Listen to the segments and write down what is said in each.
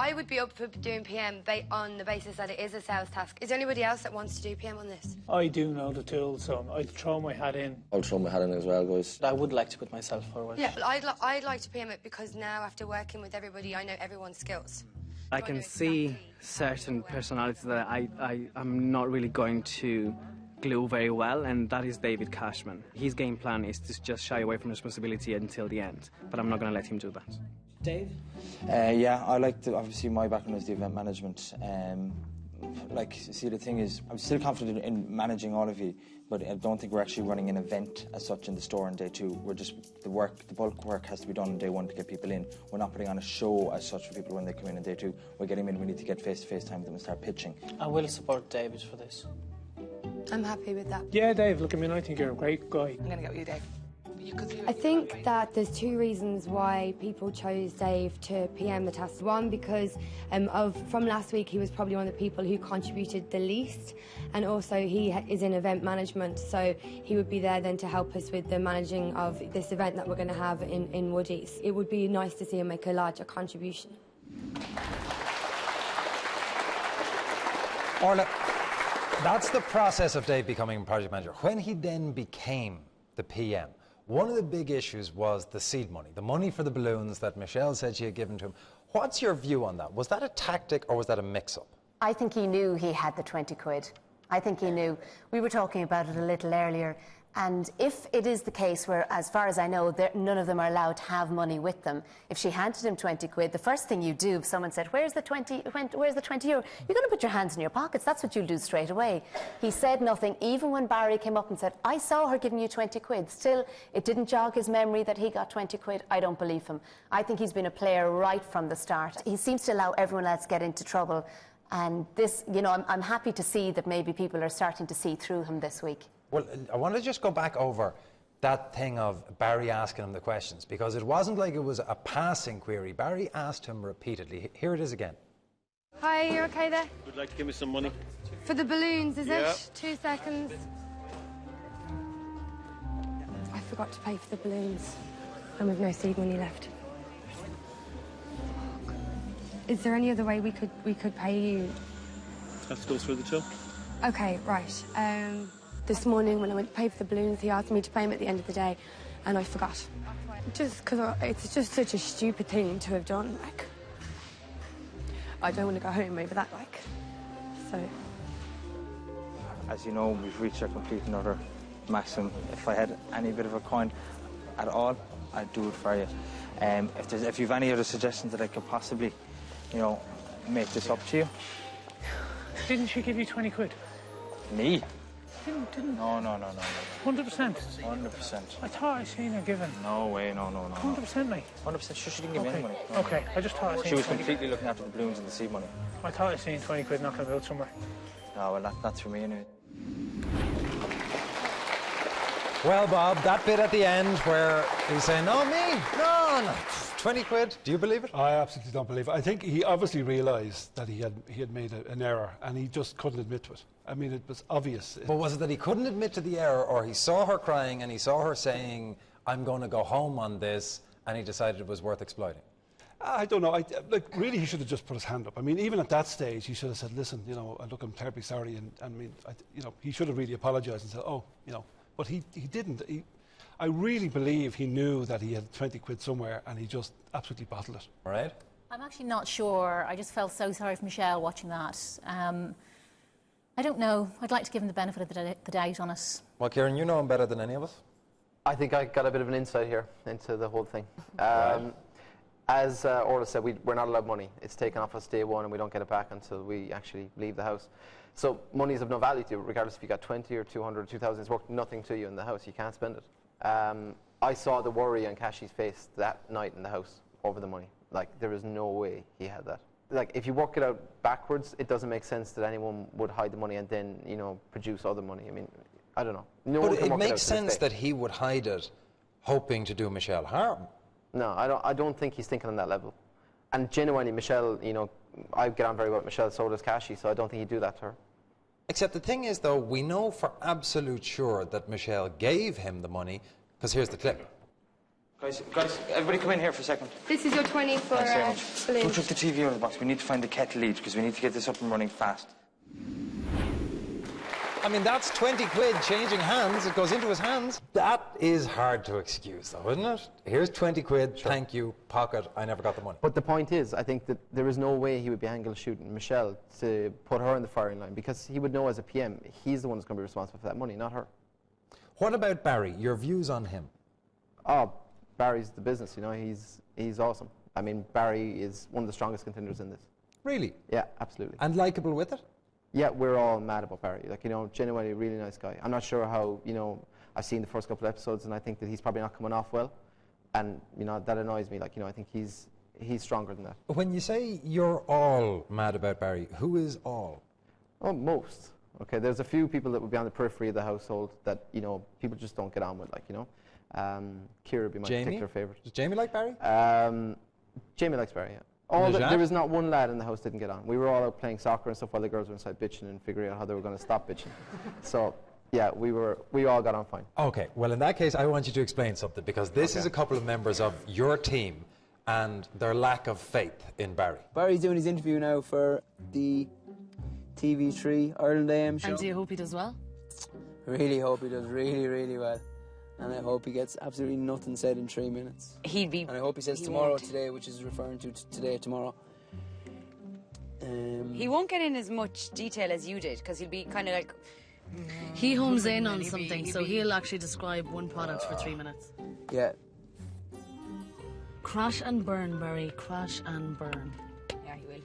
I would be up for doing PM on the basis that it is a sales task. Is there anybody else that wants to do PM on this? I do know the tools, so I'd throw my hat in. I'll throw my hat in as well, guys. I would like to put myself forward. Yeah, but I'd like to PM it because now, after working with everybody, I know everyone's skills. I can see certain personalities that I'm not really going to glue very well, and that is David Cashman. His game plan is to just shy away from responsibility until the end, but I'm not going to let him do that. Dave? Yeah, I like to, obviously my background is the event management. Like, see, the thing is, I'm still confident in managing all of you, but I don't think we're actually running an event as such in the store on day 2. We're just, the bulk work has to be done on day 1 to get people in. We're not putting on a show as such for people when they come in on day 2. We're getting them in, we need to get face-to-face time with them and start pitching. I will support David for this. I'm happy with that. Yeah, Dave, look, I mean, I think you're a great guy. I'm going to go with you, Dave. I think that there's 2 reasons why people chose Dave to PM the task. One, because from last week, he was probably one of the people who contributed the least, and also he is in event management, so he would be there then to help us with the managing of this event that we're going to have in Woodies. It would be nice to see him make a larger contribution. Orla, that's the process of Dave becoming project manager. When he then became the PM, one of the big issues was the seed money, the money for the balloons that Michelle said she had given to him. What's your view on that? Was that a tactic or was that a mix-up? I think he knew he had the 20 quid. I think he knew. We were talking about it a little earlier. And if it is the case where, as far as I know, none of them are allowed to have money with them, if she handed him 20 quid, the first thing you do if someone said, where's the 20 euro? You're going to put your hands in your pockets. That's what you'll do straight away. He said nothing, even when Barry came up and said, I saw her giving you 20 quid. Still, it didn't jog his memory that he got 20 quid. I don't believe him. I think he's been a player right from the start. He seems to allow everyone else to get into trouble. And this, you know, I'm happy to see that maybe people are starting to see through him this week. Well, I want to just go back over that thing of Barry asking him the questions, because it wasn't like it was a passing query. Barry asked him repeatedly. Here it is again. Hi, you okay there? Would like to give me some money? For the balloons, is it? 2 seconds. I forgot to pay for the balloons, and we've no seed money left. Is there any other way we could pay you? Have to go through the till. Okay, right. This morning when I went to pay for the balloons, he asked me to pay him at the end of the day, and I forgot. Just because it's just such a stupid thing to have done, like. I don't want to go home over that, like. So. As you know, we've reached our complete and utter maximum. If I had any bit of a coin at all, I'd do it for you. If you've any other suggestions that I could possibly, you know, make this up to you. Didn't she give you 20 quid? Me? Didn't. No. 100%? 100%. I thought I seen her given. No way, no. 100%, mate? 100% sure she didn't give me any money. No. Okay, I just thought I seen She was completely looking after the balloons and the seed money. I thought I seen 20 quid knocking about somewhere. No, well, that's for me anyway. Well, Bob, that bit at the end where he's saying, no, me, no, 20 quid, do you believe it? I absolutely don't believe it. I think he obviously realised that he had made an error, and he just couldn't admit to it. I mean, it was obvious. But was it that he couldn't admit to the error, or he saw her crying and he saw her saying, I'm going to go home on this, and he decided it was worth exploiting? I don't know. Like, really, he should have just put his hand up. I mean, even at that stage, he should have said, listen, you know, look, I'm terribly sorry, and I mean, you know, he should have really apologised and said, oh, you know, but he didn't. I really believe he knew that he had 20 quid somewhere, and he just absolutely bottled it. All right. I'm actually not sure. I just felt so sorry for Michelle watching that. I don't know. I'd like to give him the benefit of the doubt on it. Well, Kieran, you know him better than any of us. I think I got a bit of an insight here into the whole thing. As Orla said, we're not allowed money. It's taken off us day 1, and we don't get it back until we actually leave the house. So money is of no value to you, regardless if you got 20 or 200 or 2,000. It's worth nothing to you in the house. You can't spend it. I saw the worry on Cashy's face that night in the house over the money. Like, there is no way he had that. Like, if you work it out backwards, it doesn't make sense that anyone would hide the money and then, you know, produce other money. I mean, I don't know. But it makes sense that he would hide it, hoping to do Michelle harm. No, I don't think he's thinking on that level. And genuinely, Michelle, you know, I get on very well with Michelle, so does Cashy, so I don't think he'd do that to her. Except the thing is, though, we know for absolute sure that Michelle gave him the money, because here's the clip. Guys, everybody come in here for a second. This is your 20 for Thanks very much. Go balloons. chuck the TV out of the box. We need to find the kettle lead because we need to get this up and running fast. I mean, that's 20 quid changing hands. It goes into his hands. That is hard to excuse, though, isn't it? Here's 20 quid, thank you, pocket, I never got the money. But the point is, I think that there is no way he would be angle shooting Michelle to put her in the firing line, because he would know as a PM, he's the one who's going to be responsible for that money, not her. What about Barry? Your views on him? Oh, Barry's the business, you know, he's awesome. I mean, Barry is one of the strongest contenders in this. Really? Yeah, absolutely. And likeable with it? Yeah, we're all mad about Barry. Like, you know, genuinely a really nice guy. I'm not sure how, you know, I've seen the first couple of episodes and I think that he's probably not coming off well. And, you know, that annoys me. Like, you know, I think he's stronger than that. When you say you're all mad about Barry, who is all? Oh, most. Okay, there's a few people that would be on the periphery of the household that, you know, people just don't get on with, like, you know. Kira would be my particular favourite. Does Jamie like Barry? Jamie likes Barry, yeah. There was not one lad in the house that didn't get on. We were all out playing soccer and stuff while the girls were inside bitching and figuring out how they were going to stop bitching. So, yeah, we all got on fine. Okay, well, in that case, I want you to explain something, because this is a couple of members of your team and their lack of faith in Barry. Barry's doing his interview now for the TV3 Ireland AM show. And do you hope he does well? I really hope he does really, really well. And I hope he gets absolutely nothing said in 3 minutes. And I hope he says tomorrow, today, which is referring to today, tomorrow. He won't get in as much detail as you did, because he'll be kind of like... He homes in on something, so he'll actually describe one product for 3 minutes. Yeah. Crash and burn, Barry. Crash and burn. Yeah, he will.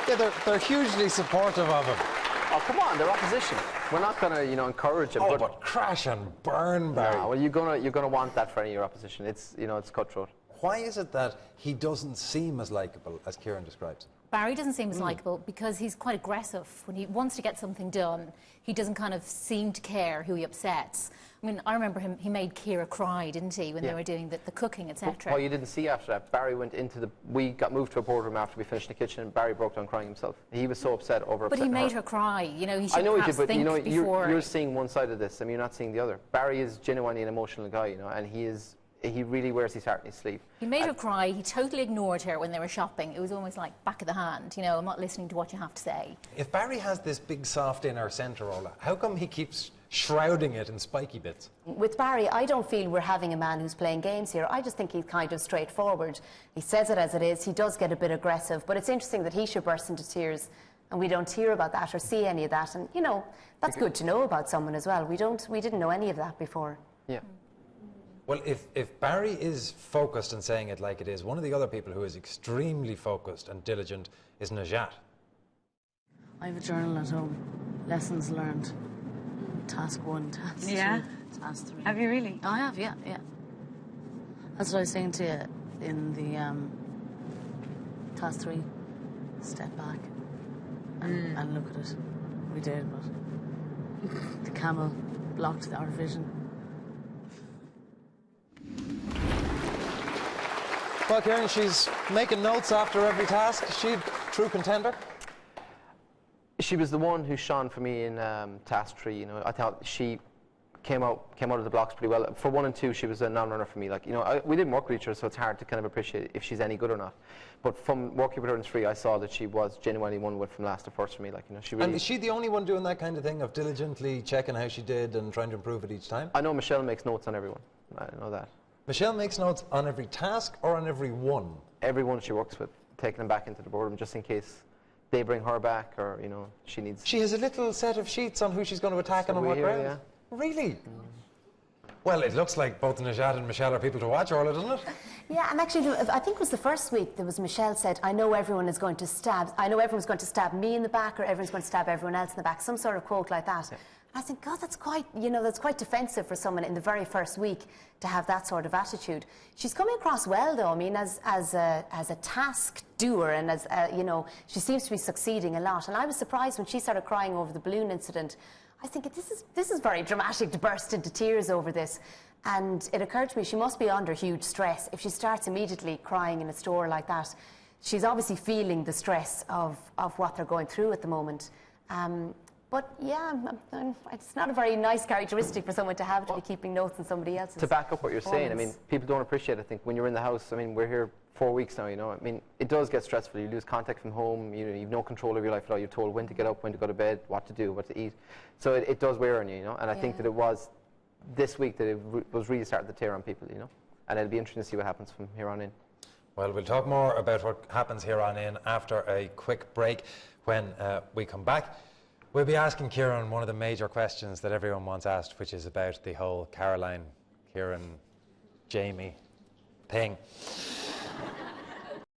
Yeah, they're hugely supportive of him. Oh, come on, they're opposition. We're not going to, you know, encourage him. Oh, but crash and burn, Barry. No, well, you're gonna want that for any of your opposition. It's, you know, it's cutthroat. Why is it that he doesn't seem as likeable as Kieran describes? Barry doesn't seem as likeable because he's quite aggressive. When he wants to get something done, he doesn't kind of seem to care who he upsets. I mean, I remember him, he made Kira cry, didn't he, when they were doing the cooking, etc. What you didn't see after that, Barry went into we got moved to a boardroom after we finished in the kitchen, and Barry broke down crying himself. He was so upset over But he made her cry, you know, he should I know he perhaps did, but think you know, before... you're seeing one side of this, I mean, you're not seeing the other. Barry is genuinely an emotional guy, you know, and he really wears his heart in his sleeve. He made her cry, he totally ignored her when they were shopping. It was almost like back of the hand, you know, I'm not listening to what you have to say. If Barry has this big soft inner centre, Ola, how come he keeps shrouding it in spiky bits? With Barry, I don't feel we're having a man who's playing games here. I just think he's kind of straightforward. He says it as it is, he does get a bit aggressive, but it's interesting that he should burst into tears and we don't hear about that or see any of that. And, you know, that's good to know about someone as well. We didn't know any of that before. Yeah. Well, if Barry is focused and saying it like it is, one of the other people who is extremely focused and diligent is Najat. I have a journal at home. Lessons learned. Task 1, task 2, task 3. Have you really? I have, yeah. That's what I was saying to you in the task 3. Step back and look at it. We did, but the camel blocked our vision. Well, Kieran, she's making notes after every task. Is she a true contender? She was the one who shone for me in task 3. You know, I thought she came out of the blocks pretty well. For 1 and 2, she was a non-runner for me. Like, you know, we didn't work with each other, so it's hard to kind of appreciate if she's any good or not. But from working with her in 3, I saw that she was genuinely one went from last to first for me. Like, you know, she really. And is she the only one doing that kind of thing of diligently checking how she did and trying to improve it each time? I know Michelle makes notes on everyone. I know that. Michelle makes notes on every task or on every one? Every one she works with, taking them back into the boardroom just in case they bring her back or, you know, she needs... She has a little set of sheets on who she's going to attack and on what ground? Yeah. Really? Well, it looks like both Najat and Michelle are people to watch, Orla, doesn't it? Yeah, and actually, I think it was the first week there was Michelle said, I know everyone's going to stab me in the back or everyone's going to stab everyone else in the back, some sort of quote like that. Yeah. And I think, God, that's quite, you know, that's quite defensive for someone in the very first week to have that sort of attitude. She's coming across well, though. I mean, as a task doer, and as you know, she seems to be succeeding a lot. And I was surprised when she started crying over the balloon incident. I think this is very dramatic to burst into tears over this. And it occurred to me she must be under huge stress if she starts immediately crying in a store like that. She's obviously feeling the stress of what they're going through at the moment. But yeah, it's not a very nice characteristic for someone to have, to be keeping notes on somebody else's. To back up what you're saying, I mean, people don't appreciate, I think, when you're in the house. I mean, we're here 4 weeks now, you know. I mean, it does get stressful. You lose contact from home. You know, you've no control over your life at all. You're told when to get up, when to go to bed, what to do, what to eat. So it does wear on you, you know. And I think that it was this week that it was really starting to tear on people, you know. And it'll be interesting to see what happens from here on in. Well, we'll talk more about what happens here on in after a quick break. When we come back, we'll be asking Kieran one of the major questions that everyone wants asked, which is about the whole Caroline, Kieran, Jamie thing.